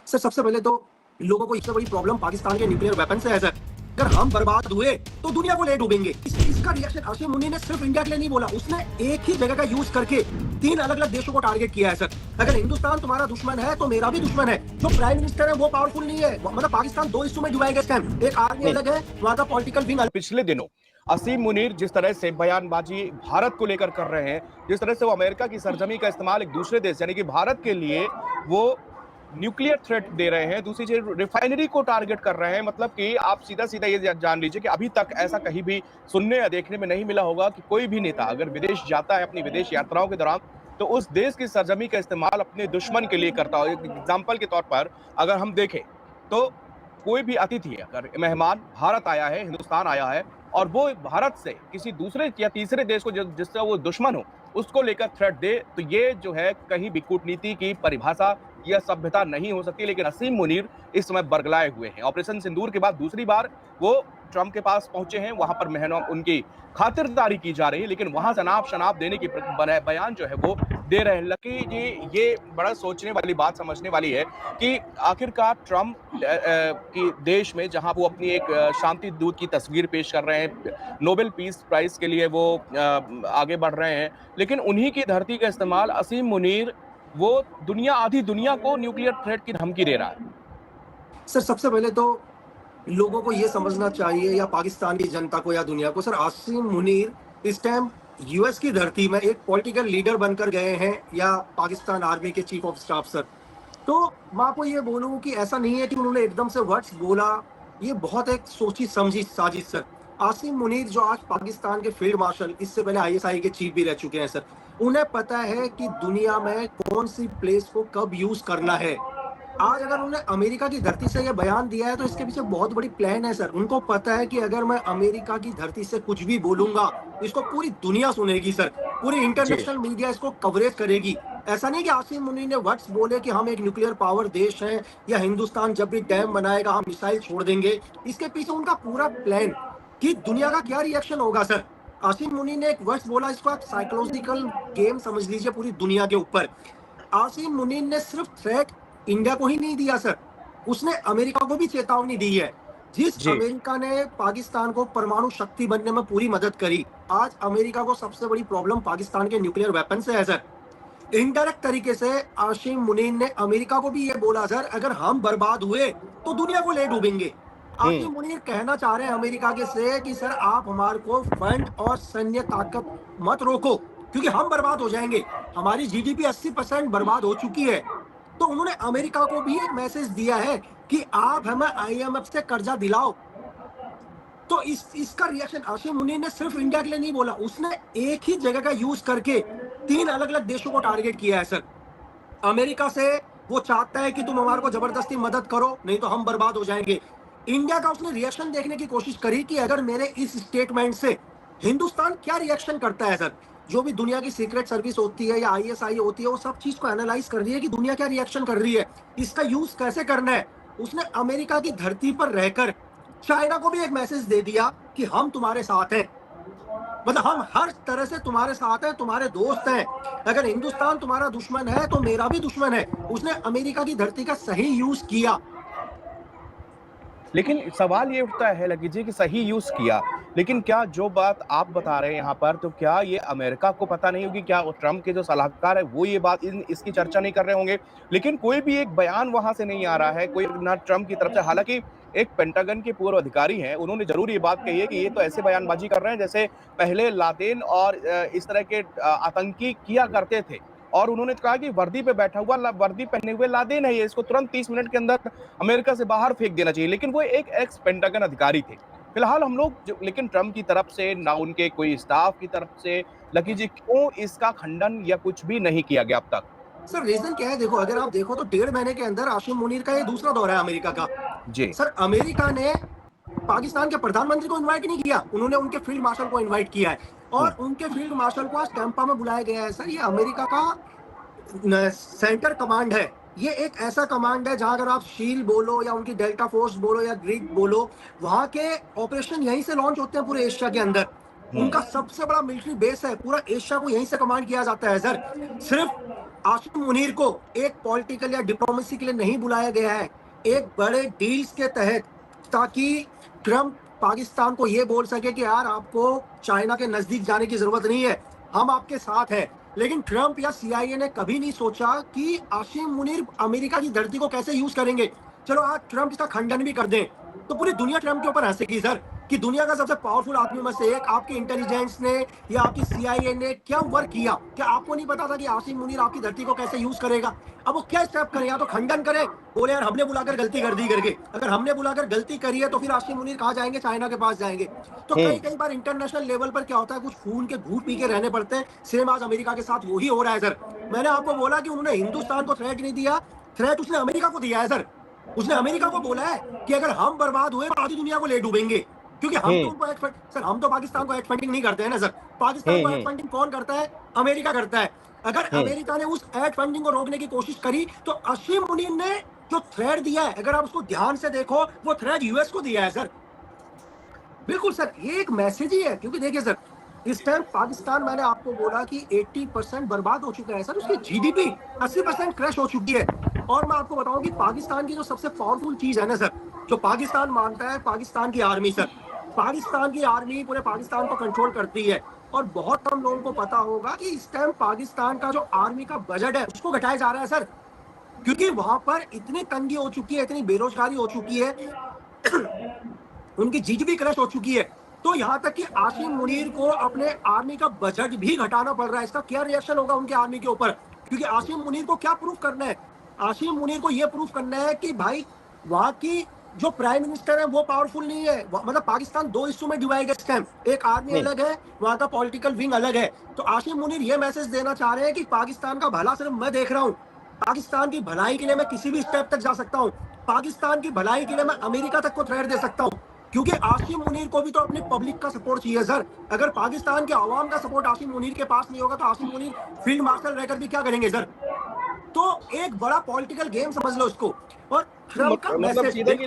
Sir सबसे पहले तो लोगों को इससे बड़ी प्रॉब्लम पाकिस्तान के न्यूक्लियर वेपन से है सर। अगर हम बर्बाद हुए तो दुनिया को ले डूबेंगे। इसका रिएक्शन आसिम मुनीर ने सिर्फ इंडिया के लिए नहीं बोला, उसने एक ही जगह का यूज करके 3 अलग अलग देशों को टारगेट किया है सर। अगर हिंदुस्तान तुम्हारा दुश्मन है तो मेरा भी दुश्मन है। जो प्राइम मिनिस्टर है वो पावरफुल नहीं है, मतलब पाकिस्तान 2 हिस्सों में डिवाइड है। एक आर्मी अलग है, वहां का पॉलिटिकल विंग। पिछले दिनों असीम मुनीर जिस तरह से बयानबाजी भारत को लेकर कर रहे हैं, जिस तरह से वो अमेरिका की सरजमी का इस्तेमाल एक दूसरे देश यानी कि भारत के लिए वो न्यूक्लियर थ्रेट दे रहे हैं, दूसरी चीज रिफाइनरी को टारगेट कर रहे हैं। मतलब कि आप सीधा सीधा ये जान लीजिए कि अभी तक ऐसा कहीं भी सुनने या देखने में नहीं मिला होगा कि कोई भी नेता अगर विदेश जाता है अपनी विदेश यात्राओं के दौरान तो उस देश की सरजमी का इस्तेमाल अपने दुश्मन के लिए करता हो। एक एग्जाम्पल के तौर पर अगर हम देखें तो कोई भी अतिथि अगर मेहमान भारत आया है, हिंदुस्तान आया है और वो भारत से किसी दूसरे या तीसरे देश को जिससे वो दुश्मन हो उसको लेकर थ्रेट दे, तो ये जो है कहीं भी कूटनीति की परिभाषा या सभ्यता नहीं हो सकती। लेकिन असीम मुनीर इस समय बरगलाए हुए हैं। ऑपरेशन सिंदूर के बाद दूसरी बार वो ट्रंप के पास पहुंचे हैं, वहां पर मेहनत उनकी खातिरदारी की जा रही है, लेकिन वहां से नाप शनाप देने की बयान जो है वो दे रहे हैं। लकी जी, ये बड़ा सोचने वाली बात, समझने वाली है कि आखिरकार ट्रंप की देश में जहां वो अपनी एक शांति दूत की तस्वीर पेश कर रहे हैं, नोबेल पीस प्राइज के लिए वो आगे बढ़ रहे हैं, लेकिन उन्हीं की धरती का इस्तेमाल असीम मुनीर वो आधी दुनिया को न्यूक्लियर थ्रेट की धमकी दे रहा है। सर सबसे पहले तो लोगों को ये समझना चाहिए, या पाकिस्तान की जनता को या दुनिया को, सर आसिम मुनीर इस टाइम यूएस की धरती में एक पॉलिटिकल लीडर बनकर गए हैं, या पाकिस्तान आर्मी के चीफ ऑफ स्टाफ सर। तो मैं आपको ये बोलूं कि ऐसा नहीं है कि उन्होंने एकदम से वर्ड्स बोला, ये बहुत एक सोची समझी साजिश सर। आसिम मुनीर जो आज पाकिस्तान के फील्ड मार्शल, इससे पहले आईएसआई के चीफ भी रह चुके हैं सर, उन्हें पता है कि दुनिया में कौन सी प्लेस को कब यूज करना है। आज अगर उन्होंने अमेरिका की धरती से ये बयान दिया है तो इसके पीछे बहुत बड़ी प्लान है सर। उनको पता है कि अगर मैं अमेरिका की धरती से कुछ भी बोलूंगा इसको पूरी दुनिया सुनेगी सर, पूरी इंटरनेशनल मीडिया इसको कवरेज करेगी। ऐसा नहीं कि आसिम मुनीर ने वर्ड्स बोले कि हम एक न्यूक्लियर पावर देश हैं, या हिंदुस्तान जब भी डैम बनाएगा हम मिसाइल छोड़ देंगे। इसके पीछे उनका पूरा प्लान कि दुनिया का क्या रिएक्शन होगा सर। आसिम मुनीर ने एक वर्ड्स बोला, इसको आप साइकोलॉजिकल गेम समझ लीजिए पूरी दुनिया के ऊपर। आसिम मुनीर ने सिर्फ थ्रेट इंडिया को ही नहीं दिया सर, उसने अमेरिका को भी चेतावनी दी है। जिस अमेरिका ने पाकिस्तान को परमाणु शक्ति बनने में पूरी मदद करी, आज अमेरिका को सबसे बड़ी प्रॉब्लम पाकिस्तान के न्यूक्लियर वेपन से है सर। इनडायरेक्ट तरीके से आसिम मुनीर ने अमेरिका को भी ये बोला सर, अगर हम बर्बाद हुए तो दुनिया को ले डूबेंगे। आसिम मुनीर कहना चाह रहे हैं अमेरिका के से कि सर आप हमारे को फंड और सैन्य ताकत मत रोको, क्योंकि हम बर्बाद हो जाएंगे। हमारी जीडीपी 80% बर्बाद हो चुकी है। तो उन्होंने अमेरिका को भी एक मैसेज दिया है कि आप हमें आईएमएफ से कर्जा दिलाओ। तो इसका रिएक्शन आसिम मुनीर ने सिर्फ इंडिया के लिए नहीं बोला, उसने एक ही जगह का यूज करके 3 अलग अलग देशों को टारगेट किया है सर। अमेरिका से वो चाहता है कि तुम हमारे को जबरदस्ती मदद करो, नहीं तो हम बर्बाद हो जाएंगे। इंडिया का उसने रिएक्शन देखने की कोशिश करी कि अगर मेरे इस स्टेटमेंट से हिंदुस्तान क्या रिएक्शन करता है सर। जो भी दुनिया की सीक्रेट सर्विस होती है या आईएसआई होती है, वो सब चीज को एनालाइज कर रही है कि दुनिया क्या रिएक्शन कर रही है, इसका यूज कैसे करना है। उसने अमेरिका की धरती पर रहकर चाइना को भी एक मैसेज दे दिया कि हम तुम्हारे साथ हैं, मतलब हम हर तरह से तुम्हारे साथ हैं, तुम्हारे दोस्त हैं। अगर हिंदुस्तान तुम्हारा दुश्मन है तो मेरा भी दुश्मन है। उसने अमेरिका की धरती का सही यूज किया। लेकिन सवाल ये उठता है लकी जी कि सही यूज किया, लेकिन क्या जो बात आप बता रहे हैं यहाँ पर, तो क्या ये अमेरिका को पता नहीं होगी? क्या ट्रंप के जो सलाहकार है वो ये बात इसकी चर्चा नहीं कर रहे होंगे? लेकिन कोई भी एक बयान वहां से नहीं आ रहा है, कोई ना ट्रंप की तरफ से। हालांकि एक पेंटागन के पूर्व अधिकारी हैं, उन्होंने जरूर ये बात कही है कि ये तो ऐसे बयानबाजी कर रहे हैं जैसे पहले लादेन और इस तरह के आतंकी किया करते थे। और उन्होंने कहा कि वर्दी पे बैठा हुआ, वर्दी पहने हुए लादेन है ये, इसको तुरंत 30 मिनट के अंदर अमेरिका से बाहर फेंक देना चाहिए। लेकिन वो एक एक्स पेंटागन अधिकारी थे। फिलहाल हम लोग लेकिन ट्रंप की तरफ से ना उनके कोई स्टाफ की तरफ से लकी जी क्यों इसका खंडन या कुछ भी नहीं किया गया अब तक? सर रीजन क्या है, देखो अगर आप देखो तो 1.5 महीने के अंदर आसिम मुनीर का ये दूसरा दौरा है अमेरिका का। जी सर अमेरिका ने पाकिस्तान के प्रधानमंत्री को इनवाइट नहीं किया, उन्होंने उनके फील्ड मार्शल को इनवाइट किया है, और उनके फील्ड मार्शल को आज टैंपा में बुलाया गया है सर। ये अमेरिका का सेंटर कमांड है। ये एक ऐसा कमांड है जहां अगर आप शील बोलो या उनकी डेल्टा फोर्स बोलो या ग्रीक बोलो, वहां के ऑपरेशन यहीं से लॉन्च होते हैं पूरे एशिया के अंदर। उनका सबसे बड़ा मिलिट्री बेस है, पूरा एशिया को यहीं से कमांड किया जाता है सर। सिर्फ आसिम मुनीर को एक पॉलिटिकल या डिप्लोमेसी के लिए नहीं बुलाया गया है, एक बड़े डील्स के तहत, ताकि ट्रंप पाकिस्तान को ये बोल सके कि यार आपको चाइना के नजदीक जाने की जरूरत नहीं है, हम आपके साथ हैं। लेकिन ट्रंप या सीआईए ने कभी नहीं सोचा कि आसिम मुनीर अमेरिका की धरती को कैसे यूज करेंगे। चलो आज ट्रंप इसका खंडन भी कर दें तो पूरी दुनिया ट्रंप के ऊपर हंसेगी सर, कि दुनिया का सबसे पावरफुल आदमी में से एक आपके इंटेलिजेंस ने या आपकी सीआईए ने क्या वर्क किया। क्या आपको नहीं पता था कि आसिम मुनीर आपकी धरती को कैसे यूज करेगा? अब वो क्या स्टेप करे, या तो खंडन करे, बोले यार हमने बुलाकर गलती कर दी करके। अगर हमने बुलाकर गलती करी है तो फिर आसिम मुनीर कहाँ जाएंगे? चाइना के पास जाएंगे। तो कई बार इंटरनेशनल लेवल पर क्या होता है, कुछ खून के घूंट पी के रहने पड़ते हैं। सेम आज अमेरिका के साथ वही हो रहा है सर। मैंने आपको बोला कि उन्होंने हिंदुस्तान को थ्रेट नहीं दिया, थ्रेट उसने अमेरिका को दिया है सर। उसने अमेरिका को बोला है कि अगर हम बर्बाद हुए तो आधी दुनिया को ले डूबेंगे, क्योंकि हम तो उनको सर, हम तो पाकिस्तान को एड फंडिंग नहीं करते हैं ना सर। पाकिस्तान को एड फंडिंग कौन करता है? अमेरिका करता है। अगर अमेरिका ने उस एड फंडिंग को रोकने की कोशिश करी तो आसिम मुनीर ने जो थ्रेट दिया है, अगर आप उसको ध्यान से देखो, वो थ्रेट यूएस को दिया है सर। बिल्कुल सर, ये एक मैसेज ही है। क्योंकि देखिए सर, इस टाइम पाकिस्तान, मैंने आपको बोला कि 80% बर्बाद हो चुका है सर। उसकी जीडीपी 80% क्रैश हो चुकी है। और मैं आपको बताऊं कि पाकिस्तान की जो सबसे पावरफुल चीज है ना सर, जो पाकिस्तान मानता है, पाकिस्तान की आर्मी सर। पाकिस्तान की आर्मी पूरे पाकिस्तान को कंट्रोल करती है। और बहुत कम लोगों को पता होगा कि इस टाइम पाकिस्तान का जो आर्मी का बजट है उसको घटाया जा रहा है सर, क्योंकि वहां पर इतनी तंगी हो चुकी है, इतनी बेरोजगारी हो चुकी है, उनकी जीडीपी क्रैश हो चुकी है। तो यहां तक कि आसिम मुनीर को अपने आर्मी का बजट भी घटाना पड़ रहा है। इसका क्या रिएक्शन होगा उनके आर्मी के ऊपर? क्योंकि आसिम मुनीर को क्या प्रूफ करना है? आसिम मुनीर को यह प्रूफ करना है कि भाई वहां की जो प्राइम मिनिस्टर है वो पावरफुल नहीं है। मतलब पाकिस्तान दो हिस्सों में डिवाइड है इस टाइम, एक आर्मी अलग है, वहां का पॉलिटिकल विंग अलग है। तो आसिम मुनीर ये मैसेज देना चाह रहे हैं कि पाकिस्तान का भला सिर्फ मैं देख रहा हूँ, पाकिस्तान की भलाई के लिए मैं किसी भी स्टेप तक जा सकता हूँ, पाकिस्तान की भलाई के लिए मैं अमेरिका तक को थ्रेट दे सकता हूँ। क्योंकि आसिम मुनीर को भी तो अपनी पब्लिक का सपोर्ट चाहिए सर। अगर पाकिस्तान के आवाम का सपोर्ट आसिम मुनीर के पास नहीं होगा तो आसिम मुनीर फील्ड मार्शल रहकर भी क्या करेंगे सर? तो एक बड़ा पॉलिटिकल गेम समझ लो इसको। और ट्रंप का मतलब मैसेज सीधे कि